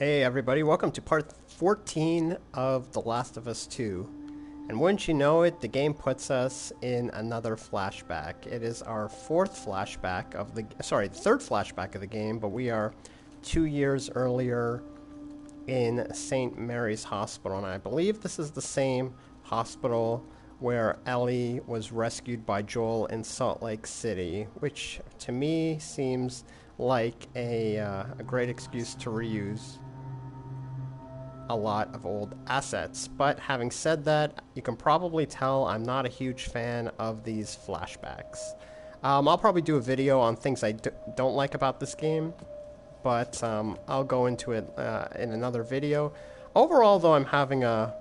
Hey everybody, welcome to part 14 of The Last of Us 2. And wouldn't you know it, the game puts us in another flashback. It is our third flashback of the game, but we are 2 years earlier in St. Mary's Hospital. And I believe this is the same hospital where Ellie was rescued by Joel in Salt Lake City, which to me seems like a great excuse to reuse a lot of old assets. But having said that, you can probably tell I'm not a huge fan of these flashbacks. I'll probably do a video on things I don't like about this game, but I'll go into it in another video. Overall, though, I'm having a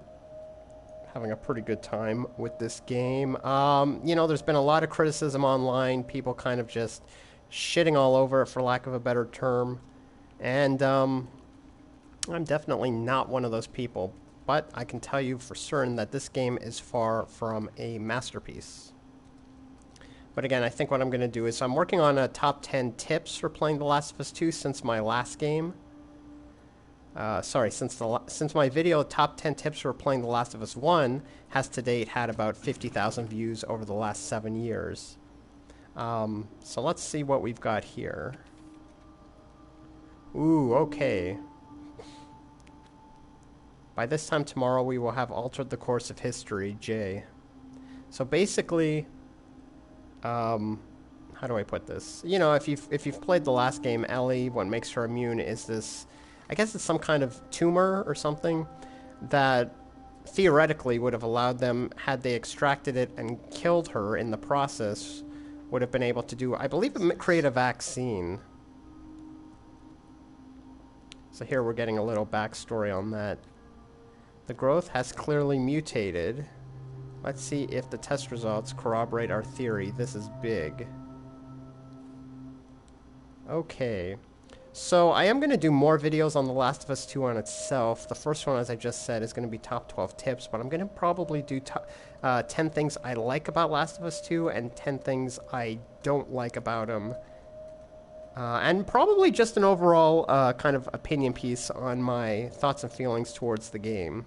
pretty good time with this game. You know, there's been a lot of criticism online, people kind of just shitting all over it, for lack of a better term, and I'm definitely not one of those people, but I can tell you for certain that this game is far from a masterpiece. But again, I think what I'm going to do is I'm working on a top 10 tips for playing The Last of Us 2 since my last game. Since my video top 10 tips for playing The Last of Us 1 has to date had about 50,000 views over the last 7 years. So let's see what we've got here. Ooh, okay. By this time tomorrow, we will have altered the course of history, J. So basically, how do I put this? You know, if you've played the last game, Ellie, what makes her immune is this, I guess it's some kind of tumor or something that theoretically would have allowed them, had they extracted it and killed her in the process, would have been able to do, I believe, create a vaccine. So here we're getting a little backstory on that. The growth has clearly mutated. Let's see if the test results corroborate our theory. This is big. Okay. So I am going to do more videos on The Last of Us 2 on itself. The first one, as I just said, is going to be top 12 tips, but I'm going to probably do 10 things I like about Last of Us 2 and 10 things I don't like about them. And probably just an overall kind of opinion piece on my thoughts and feelings towards the game.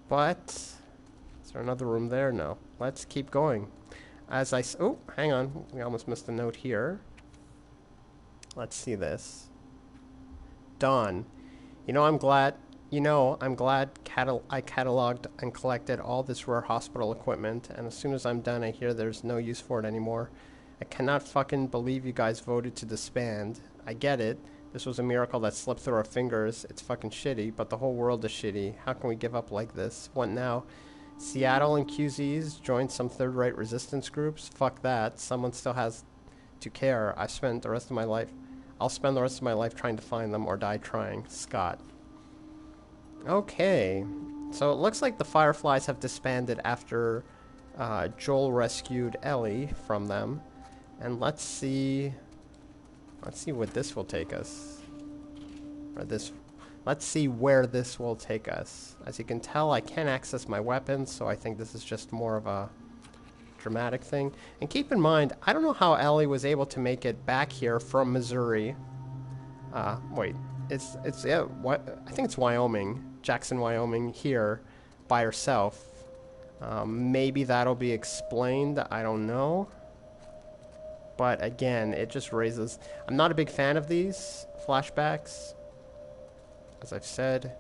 But is there another room there? No. Let's keep going. Oh, hang on. We almost missed a note here. Let's see this. Dawn. I'm glad I cataloged and collected all this rare hospital equipment, and as soon as I'm done, I hear there's no use for it anymore. I cannot fucking believe you guys voted to disband. I get it. This was a miracle that slipped through our fingers. It's fucking shitty, but the whole world is shitty. How can we give up like this? What now? Seattle and QZs joined some third-rate resistance groups? Fuck that. Someone still has to care. I'll spend the rest of my life trying to find them or die trying. Scott. Okay. So it looks like the Fireflies have disbanded after Joel rescued Ellie from them. And let's see what this will take us. Let's see where this will take us. As you can tell, I can't access my weapons, so I think this is just more of a dramatic thing. And keep in mind, I don't know how Ellie was able to make it back here from Missouri. Wait, I think it's Wyoming, Jackson, Wyoming, here by herself. Maybe that'll be explained. I don't know. But again, it just raises... I'm not a big fan of these flashbacks, as I've said.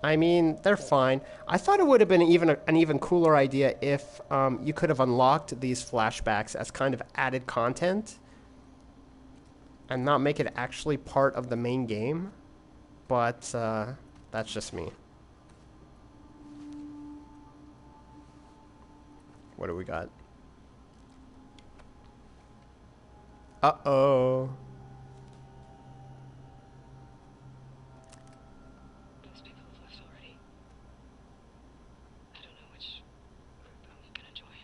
I mean, they're fine. I thought it would have been an even cooler idea if you could have unlocked these flashbacks as kind of added content and not make it actually part of the main game. But that's just me. What do we got? Uh-oh. Most people have left already. I don't know which group I'm gonna join.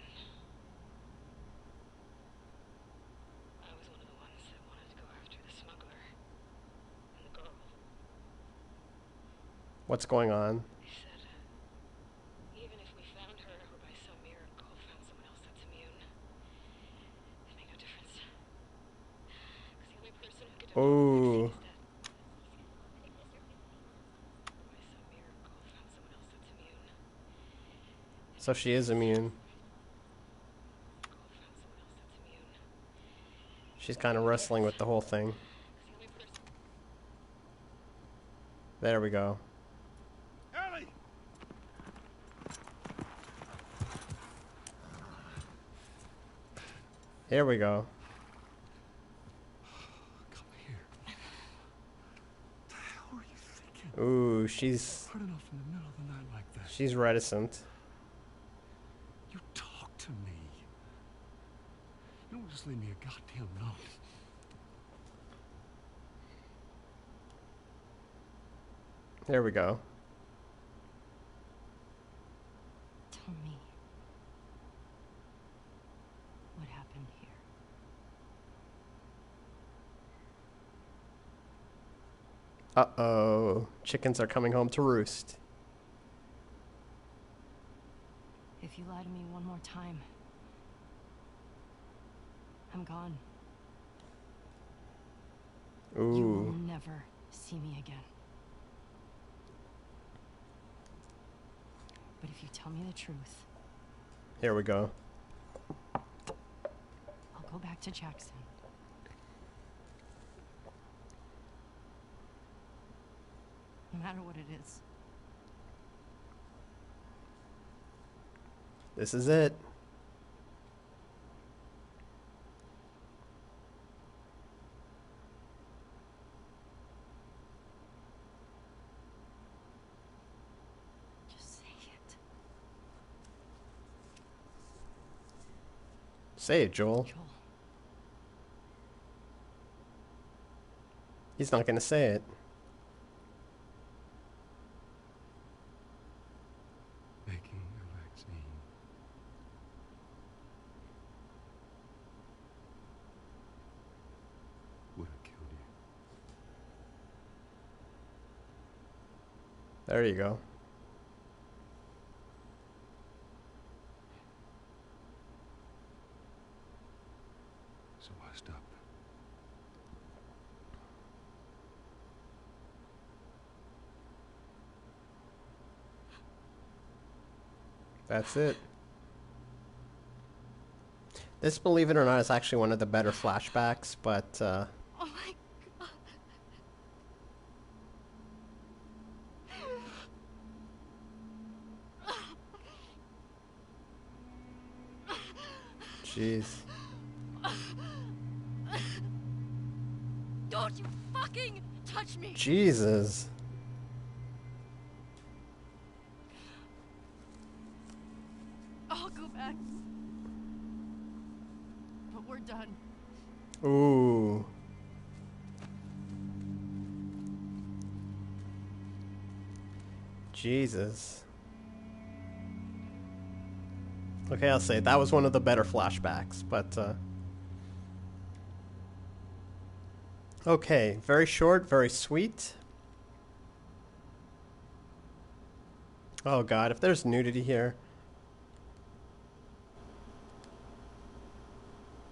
I was one of the ones that wanted to go after the smuggler and the girl. What's going on? They said, even if we found her or by some miracle found someone else that's immune, it made no difference. Because the only person who could defeat the Oh. vaccine is dead. So she is immune. I'll find someone else that's immune. She's kind of wrestling with the whole thing. It's the only person. There we go. Ellie! Here we go. Come here. What the hell are you thinking? Ooh, she's Hard enough in the middle of the night like this. she's reticent. You talk to me. You don't just leave me a goddamn note. There we go. Tell me. What happened here? Uh-oh. Chickens are coming home to roost. If you lie to me one more time, I'm gone. You will Ooh. never see me again. But if you tell me the truth, Here we go. I'll go back to Jackson. No matter what it is. This is it. Just say it. Say it, Joel. Joel. He's not gonna say it. Making a vaccine. Would have killed you. There you go. So I stopped. That's it. This, believe it or not, is actually one of the better flashbacks, but Oh my god. jeez. Don't you fucking touch me! Jesus. I'll go back. But we're done. Ooh. Jesus. Okay, I'll say that was one of the better flashbacks, but okay, very short, very sweet. Oh god, if there's nudity here,